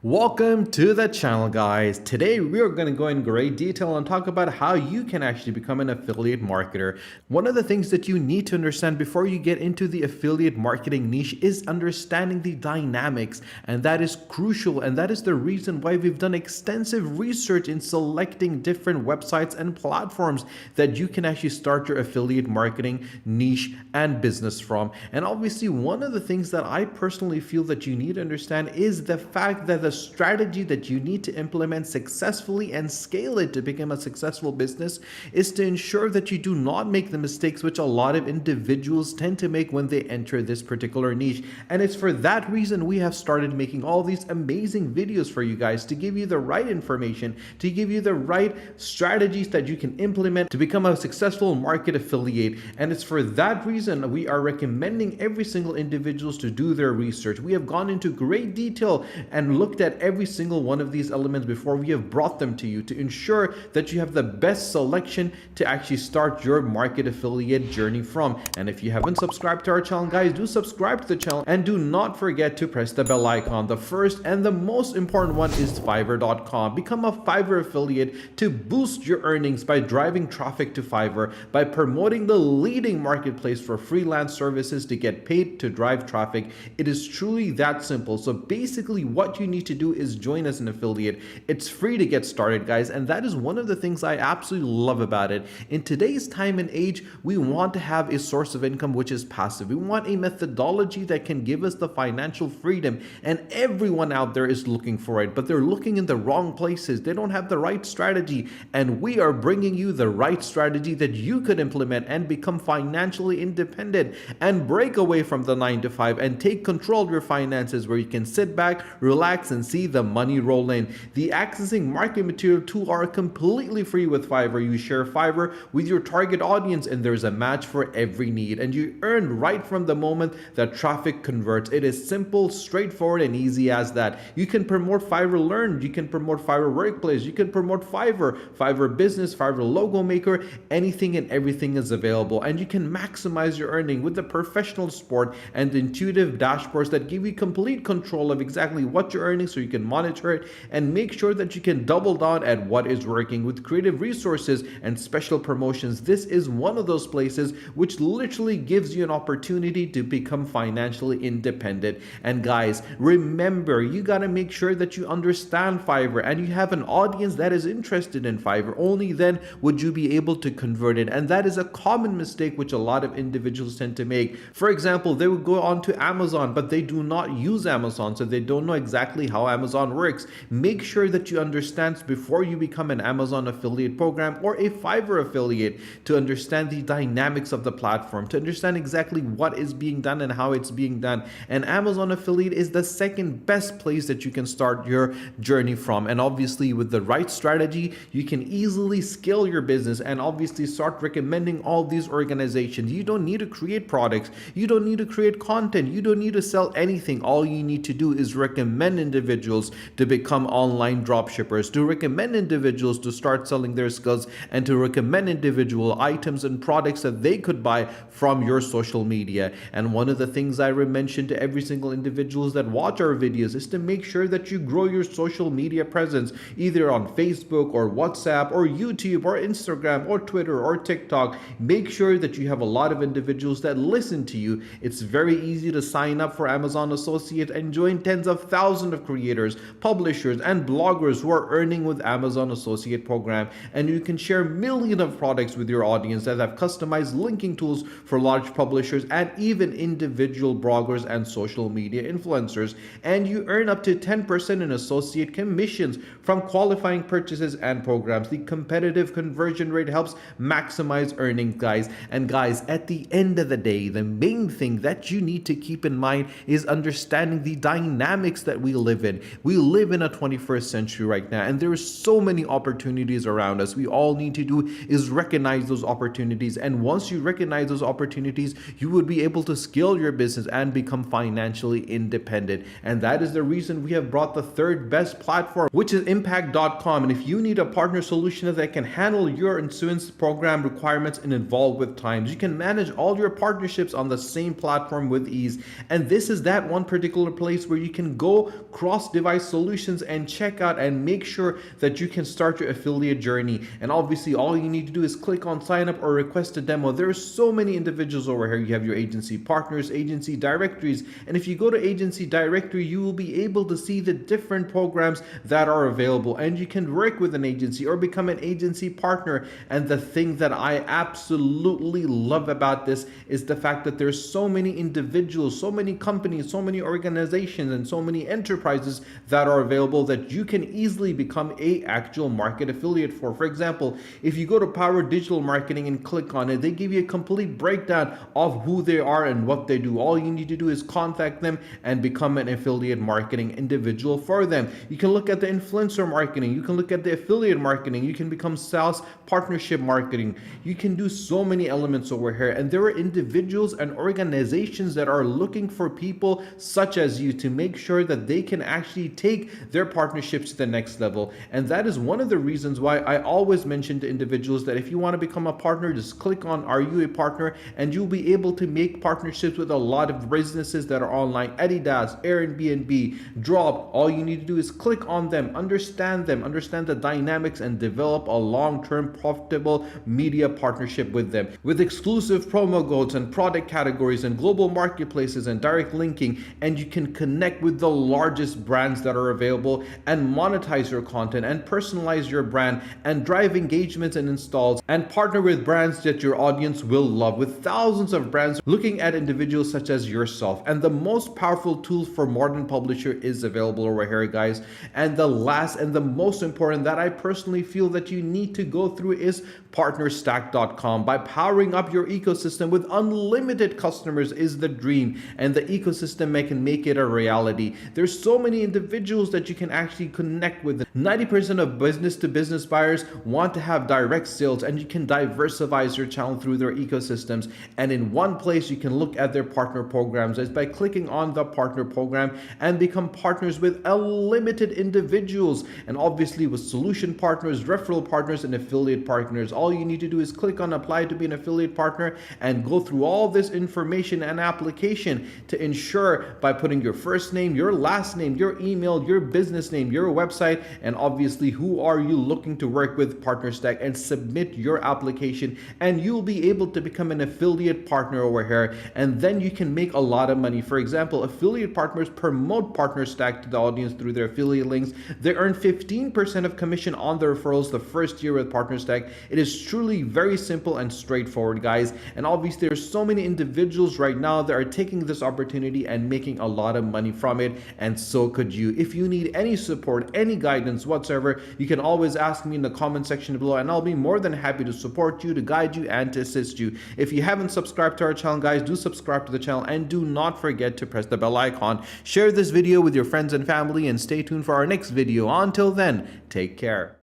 Welcome to the channel, guys. Today we are going to go in great detail and talk about how you can actually become an affiliate marketer. One of the things that you need to understand before you get into the affiliate marketing niche is understanding the dynamics, and that is crucial, and that is the reason why we've done extensive research in selecting different websites and platforms that you can actually start your affiliate marketing niche and business from. And obviously, one of the things that I personally feel that you need to understand is the fact that the strategy that you need to implement successfully and scale it to become a successful business is to ensure that you do not make the mistakes which a lot of individuals tend to make when they enter this particular niche. And it's for that reason we have started making all these amazing videos for you guys to give you the right information, to give you the right strategies that you can implement to become a successful market affiliate. And it's for that reason we are recommending every single individuals to do their research. We have gone into great detail and looked at every single one of these elements before we have brought them to you to ensure that you have the best selection to actually start your market affiliate journey from. And if you haven't subscribed to our channel, guys, do subscribe to the channel and do not forget to press the bell icon. The first and the most important one is Fiverr.com. Become a Fiverr affiliate to boost your earnings by driving traffic to Fiverr, by promoting the leading marketplace for freelance services to get paid to drive traffic. It is truly that simple. So basically what you need to do is join as an affiliate. It's free to get started, guys, and that is one of the things I absolutely love about it. In today's time and age, we want to have a source of income which is passive. We want a methodology that can give us the financial freedom, and everyone out there is looking for it, but they're looking in the wrong places. They don't have the right strategy, and we are bringing you the right strategy that you could implement and become financially independent and break away from the 9 to 5 and take control of your finances, where you can sit back, relax, and see the money roll in. The accessing market material tool are completely free with Fiverr. You share Fiverr with your target audience and there's a match for every need, and you earn right from the moment that traffic converts. It is simple, straightforward, and easy as that. You can promote Fiverr Learn, you can promote Fiverr Workplace, you can promote Fiverr Business, Fiverr Logo Maker. Anything and everything is available, and you can maximize your earning with the professional support and the intuitive dashboards that give you complete control of exactly what you're earning, so you can monitor it and make sure that you can double down at what is working with creative resources and special promotions. This is one of those places which literally gives you an opportunity to become financially independent. And guys, remember, you got to make sure that you understand Fiverr and you have an audience that is interested in Fiverr. Only then would you be able to convert it, and that is a common mistake which a lot of individuals tend to make. For example, they would go on to Amazon, but they do not use Amazon, so they don't know exactly how Amazon works. Make sure that you understand before you become an Amazon affiliate program or a Fiverr affiliate, to understand the dynamics of the platform, to understand exactly what is being done and how it's being done. And Amazon affiliate is the second best place that you can start your journey from. And obviously with the right strategy, you can easily scale your business and obviously start recommending all these organizations. You don't need to create products, you don't need to create content, you don't need to sell anything. All you need to do is recommend individuals to become online dropshippers, to recommend individuals to start selling their skills, and to recommend individual items and products that they could buy from your social media. And one of the things I mention to every single individuals that watch our videos is to make sure that you grow your social media presence, either on Facebook or WhatsApp or YouTube or Instagram or Twitter or TikTok. Make sure that you have a lot of individuals that listen to you. It's very easy to sign up for Amazon Associate and join tens of thousands of creators, publishers, and bloggers who are earning with Amazon Associate program. And you can share millions of products with your audience that have customized linking tools for large publishers and even individual bloggers and social media influencers. And you earn up to 10% in associate commissions from qualifying purchases and programs. The competitive conversion rate helps maximize earnings, guys. And guys, at the end of the day, the main thing that you need to keep in mind is understanding the dynamics that we live in. We live in a 21st century right now, and there are so many opportunities around us. We all need to do is recognize those opportunities, and once you recognize those opportunities, you would be able to scale your business and become financially independent. And that is the reason we have brought the third best platform, which is impact.com. And if you need a partner solution that can handle your insurance program requirements and involved with times, you can manage all your partnerships on the same platform with ease. And this is that one particular place where you can go cross cross-device solutions and check out and make sure that you can start your affiliate journey. And obviously all you need to do is click on sign up or request a demo. There are so many individuals over here. You have your agency partners, agency directories, and if you go to agency directory, you will be able to see the different programs that are available, and you can work with an agency or become an agency partner. And the thing that I absolutely love about this is the fact that there's so many individuals, so many companies, so many organizations, and so many enterprises that are available that you can easily become a actual market affiliate for. For example, if you go to Power Digital Marketing and click on it, they give you a complete breakdown of who they are and what they do. All you need to do is contact them and become an affiliate marketing individual for them. You can look at the influencer marketing, you can look at the affiliate marketing, you can become sales partnership marketing. You can do so many elements over here, and there are individuals and organizations that are looking for people such as you to make sure that they can actually take their partnerships to the next level. And that is one of the reasons why I always mention to individuals that if you want to become a partner, just click on Are You a Partner, and you'll be able to make partnerships with a lot of businesses that are online. Adidas, Airbnb, Drop. All you need to do is click on them, understand the dynamics, and develop a long-term profitable media partnership with them. With exclusive promo codes and product categories and global marketplaces and direct linking, and you can connect with the largest brands that are available and monetize your content and personalize your brand and drive engagements and installs and partner with brands that your audience will love, with thousands of brands looking at individuals such as yourself. And the most powerful tool for modern publisher is available over here, guys. And the last and the most important that I personally feel that you need to go through is partnerstack.com. By powering up your ecosystem with unlimited customers is the dream, and the ecosystem can make it a reality. There's so many individuals that you can actually connect with. 90% of business to business buyers want to have direct sales, and you can diversify your channel through their ecosystems. And in one place you can look at their partner programs is by clicking on the partner program and become partners with unlimited individuals, and obviously with solution partners, referral partners, and affiliate partners. All you need to do is click on apply to be an affiliate partner and go through all this information and application to ensure by putting your first name, your last name, your email, your business name, your website, and obviously who are you looking to work with, PartnerStack, and submit your application, and you'll be able to become an affiliate partner over here. And then you can make a lot of money. For example, affiliate partners promote PartnerStack to the audience through their affiliate links. They earn 15% of commission on their referrals the first year with PartnerStack. It is truly very simple and straightforward, guys. And obviously there's so many individuals right now that are taking this opportunity and making a lot of money from it, and so could you. If you need any support, any guidance whatsoever, you can always ask me in the comment section below, and I'll be more than happy to support you, to guide you, and to assist you. If you haven't subscribed to our channel, guys, do subscribe to the channel, and do not forget to press the bell icon. Share this video with your friends and family, and stay tuned for our next video. Until then, take care.